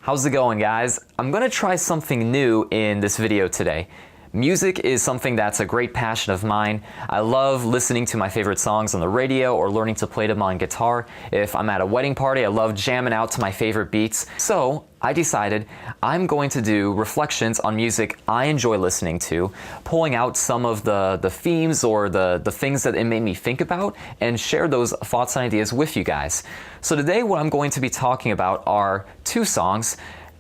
How's it going, guys? I'm gonna try something new in this video today. Music is something that's a great passion of mine. I love listening to my favorite songs on the radio or learning to play them on guitar. If I'm at a wedding party, I love jamming out to my favorite beats. So I decided I'm going to do reflections on music I enjoy listening to, pulling out some of the themes or the things that it made me think about and share those thoughts and ideas with you guys. So today what I'm going to be talking about are two songs,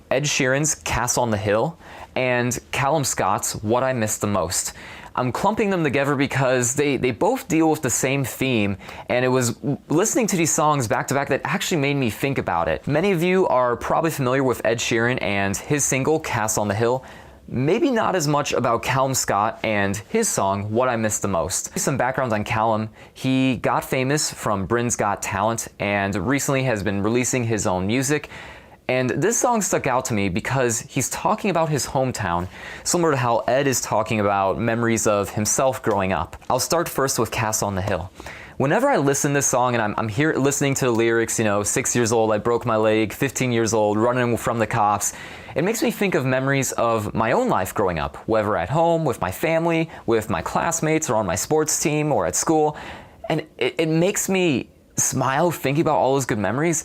Ed Sheeran's Castle on the Hill and Callum Scott's What I Miss the Most. I'm clumping them together because they both deal with the same theme, and it was listening to these songs back to back that actually made me think about it. Many of you are probably familiar with Ed Sheeran and his single Castle on the Hill. Maybe not as much about Callum Scott and his song, What I Miss the Most. Some background on Callum. He got famous from Britain's Got Talent and recently has been releasing his own music. And this song stuck out to me because he's talking about his hometown, similar to how Ed is talking about memories of himself growing up. I'll start first with Castle on the Hill. Whenever I listen to this song and I'm here listening to the lyrics, 6 years old, I broke my leg, 15 years old, running from the cops, it makes me think of memories of my own life growing up, whether at home, with my family, with my classmates, or on my sports team, or at school. And it makes me smile thinking about all those good memories.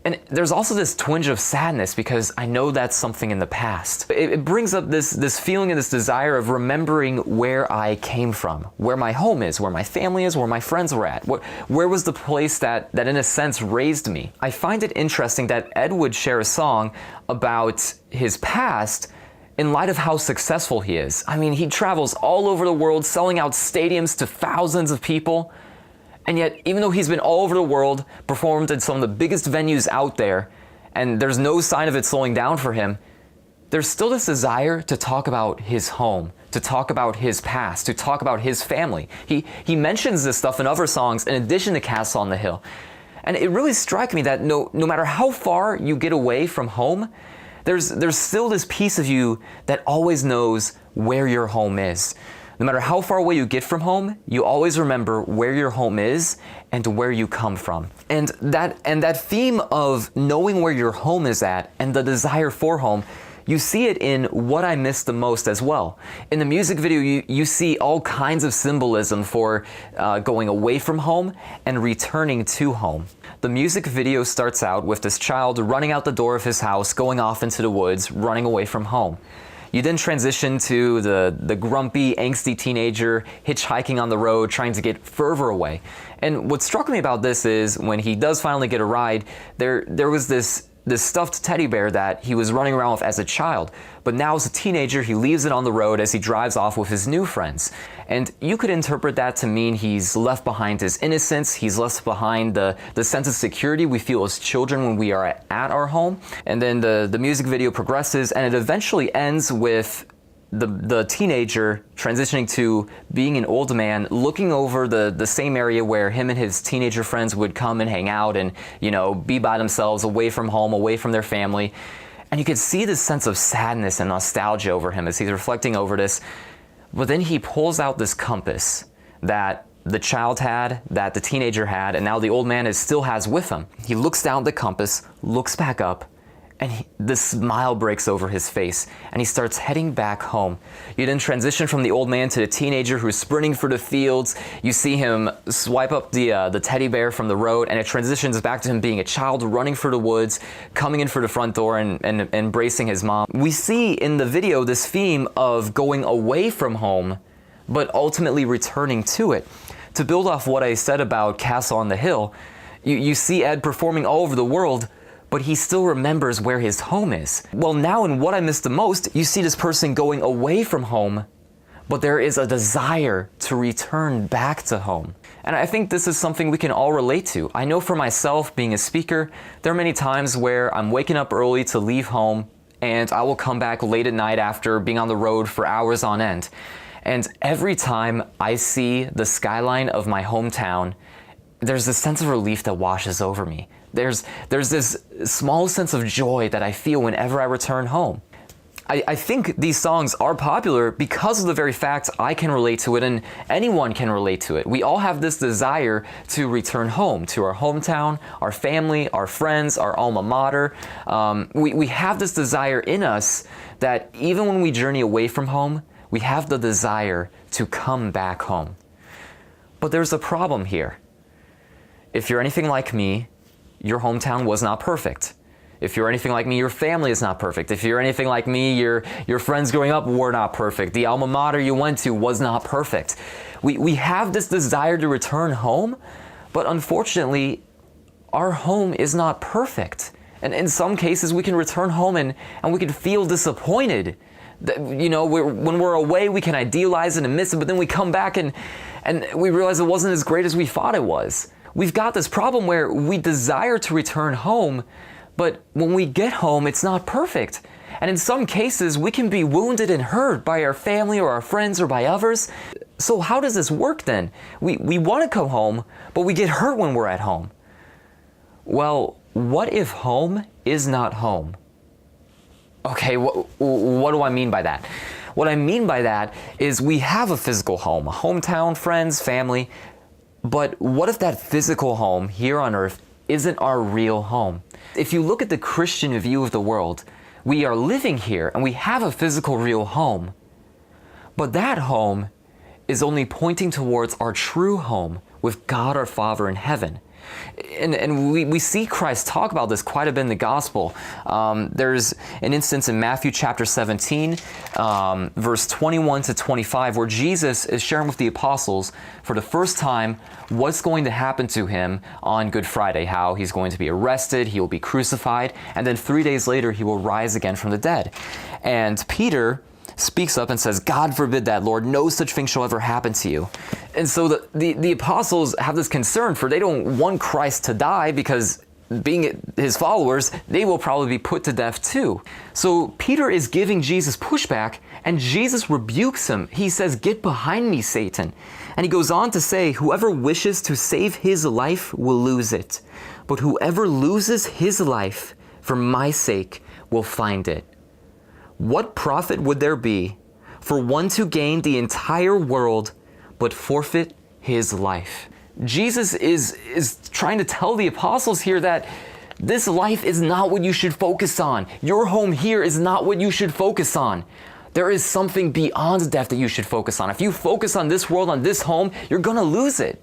And there's also this twinge of sadness because I know that's something in the past. It brings up this feeling and this desire of remembering where I came from, where my home is, where my family is, where my friends were at. Where was the place that in a sense raised me? I find it interesting that Ed would share a song about his past in light of how successful he is. I mean, he travels all over the world selling out stadiums to thousands of people. And yet, even though he's been all over the world, performed in some of the biggest venues out there, and there's no sign of it slowing down for him, there's still this desire to talk about his home, to talk about his past, to talk about his family. He mentions this stuff in other songs in addition to Castle on the Hill. And it really struck me that no matter how far you get away from home, there's still this piece of you that always knows where your home is. No matter how far away you get from home, you always remember where your home is and where you come from. And that theme of knowing where your home is at and the desire for home, you see it in What I Miss the Most as well. In the music video, you see all kinds of symbolism for going away from home and returning to home. The music video starts out with this child running out the door of his house, going off into the woods, running away from home. You then transition to the grumpy, angsty teenager hitchhiking on the road, trying to get further away. And what struck me about this is when he does finally get a ride, there was this stuffed teddy bear that he was running around with as a child. But now as a teenager, he leaves it on the road as he drives off with his new friends. And you could interpret that to mean he's left behind his innocence, he's left behind the sense of security we feel as children when we are at our home. And then the music video progresses and it eventually ends with the teenager transitioning to being an old man, looking over the same area where him and his teenager friends would come and hang out and, be by themselves, away from home, away from their family. And you could see this sense of sadness and nostalgia over him as he's reflecting over this. But then he pulls out this compass that the child had, that the teenager had, and now the old man still has with him. He looks down at the compass, looks back up, and the smile breaks over his face, and he starts heading back home. You then transition from the old man to the teenager who's sprinting for the fields. You see him swipe up the teddy bear from the road, and it transitions back to him being a child running for the woods, coming in for the front door and embracing his mom. We see in the video this theme of going away from home, but ultimately returning to it. To build off what I said about Castle on the Hill, you see Ed performing all over the world, but he still remembers where his home is. Well, now in What I Miss the Most, you see this person going away from home, but there is a desire to return back to home. And I think this is something we can all relate to. I know for myself, being a speaker, there are many times where I'm waking up early to leave home, and I will come back late at night after being on the road for hours on end. And every time I see the skyline of my hometown, there's this sense of relief that washes over me. There's this small sense of joy that I feel whenever I return home. I think these songs are popular because of the very fact I can relate to it and anyone can relate to it. We all have this desire to return home, to our hometown, our family, our friends, our alma mater. We have this desire in us that even when we journey away from home, we have the desire to come back home. But there's a problem here. If you're anything like me, your hometown was not perfect. If you're anything like me, your family is not perfect. If you're anything like me, your friends growing up were not perfect. The alma mater you went to was not perfect. We have this desire to return home, but unfortunately, our home is not perfect. And in some cases, we can return home and we can feel disappointed. You know, when we're away, we can idealize it and miss it, but then we come back and we realize it wasn't as great as we thought it was. We've got this problem where we desire to return home, but when we get home, it's not perfect. And in some cases, we can be wounded and hurt by our family or our friends or by others. So how does this work then? We want to come home, but we get hurt when we're at home. Well, what if home is not home? Okay, what do I mean by that? What I mean by that is we have a physical home, a hometown, friends, family, but what if that physical home here on earth isn't our real home? If you look at the Christian view of the world, we are living here and we have a physical real home, but that home is only pointing towards our true home with God our Father in heaven. And we see Christ talk about this quite a bit in the gospel. There's an instance in Matthew chapter 17, verse 21 to 25, where Jesus is sharing with the apostles for the first time what's going to happen to him on Good Friday, how he's going to be arrested, he will be crucified, and then 3 days later he will rise again from the dead. And Peter speaks up and says, "God forbid that, Lord, no such thing shall ever happen to you." And so the apostles have this concern, for they don't want Christ to die, because being his followers, they will probably be put to death too. So Peter is giving Jesus pushback, and Jesus rebukes him. He says, "Get behind me, Satan." And he goes on to say, "Whoever wishes to save his life will lose it, but whoever loses his life for my sake will find it. What profit would there be for one to gain the entire world but forfeit his life?" Jesus is trying to tell the apostles here that this life is not what you should focus on. Your home here is not what you should focus on. There is something beyond death that you should focus on. If you focus on this world, on this home, you're going to lose it,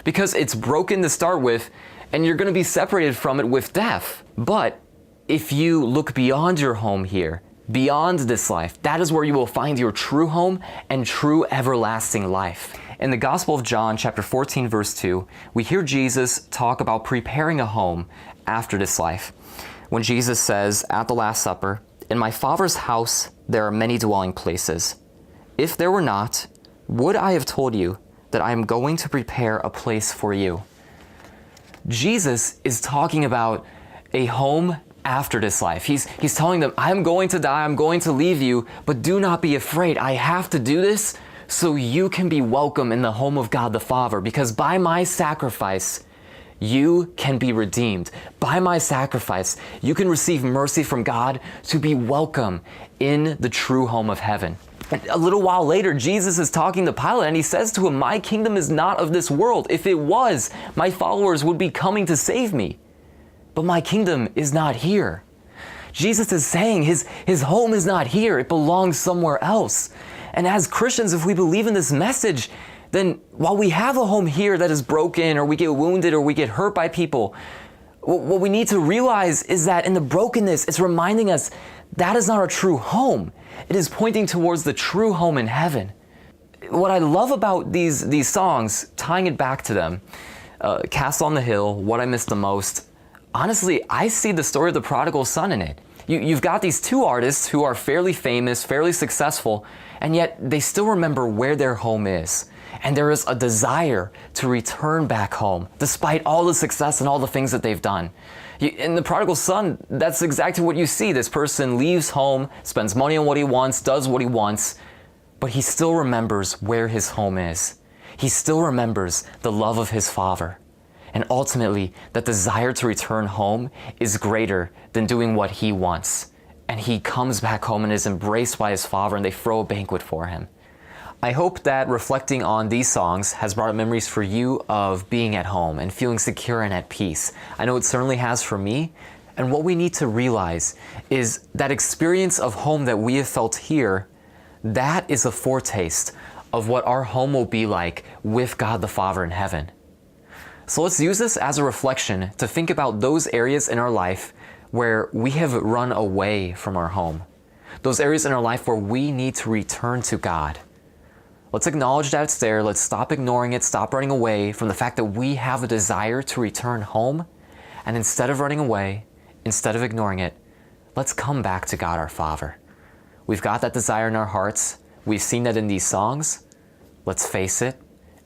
because it's broken to start with, and you're going to be separated from it with death. But if you look beyond your home here, beyond this life, that is where you will find your true home and true everlasting life. In the Gospel of John, chapter 14, verse 2, we hear Jesus talk about preparing a home after this life. When Jesus says at the Last Supper, "In my Father's house there are many dwelling places. If there were not, would I have told you that I am going to prepare a place for you?" Jesus is talking about a home after this life. He's telling them, "I'm going to die, I'm going to leave you, but do not be afraid. I have to do this so you can be welcome in the home of God the Father, because by my sacrifice, you can be redeemed. By my sacrifice, you can receive mercy from God to be welcome in the true home of heaven." A little while later, Jesus is talking to Pilate, and he says to him, "My kingdom is not of this world. If it was, my followers would be coming to save me. But my kingdom is not here." Jesus is saying his home is not here. It belongs somewhere else. And as Christians, if we believe in this message, then while we have a home here that is broken, or we get wounded, or we get hurt by people, what we need to realize is that in the brokenness, it's reminding us that is not our true home. It is pointing towards the true home in heaven. What I love about these songs, tying it back to them, Castle on the Hill, What I Missed the Most, honestly, I see the story of the prodigal son in it. You've got these two artists who are fairly famous, fairly successful, and yet they still remember where their home is. And there is a desire to return back home, despite all the success and all the things that they've done. In the prodigal son, that's exactly what you see. This person leaves home, spends money on what he wants, does what he wants, but he still remembers where his home is. He still remembers the love of his Father. And ultimately, that desire to return home is greater than doing what he wants. And he comes back home and is embraced by his father, and they throw a banquet for him. I hope that reflecting on these songs has brought up memories for you of being at home and feeling secure and at peace. I know it certainly has for me. And what we need to realize is that experience of home that we have felt here, that is a foretaste of what our home will be like with God the Father in heaven. So let's use this as a reflection to think about those areas in our life where we have run away from our home. Those areas in our life where we need to return to God. Let's acknowledge that it's there. Let's stop ignoring it, stop running away from the fact that we have a desire to return home. And instead of running away, instead of ignoring it, let's come back to God our Father. We've got that desire in our hearts. We've seen that in these songs. Let's face it,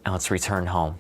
and let's return home.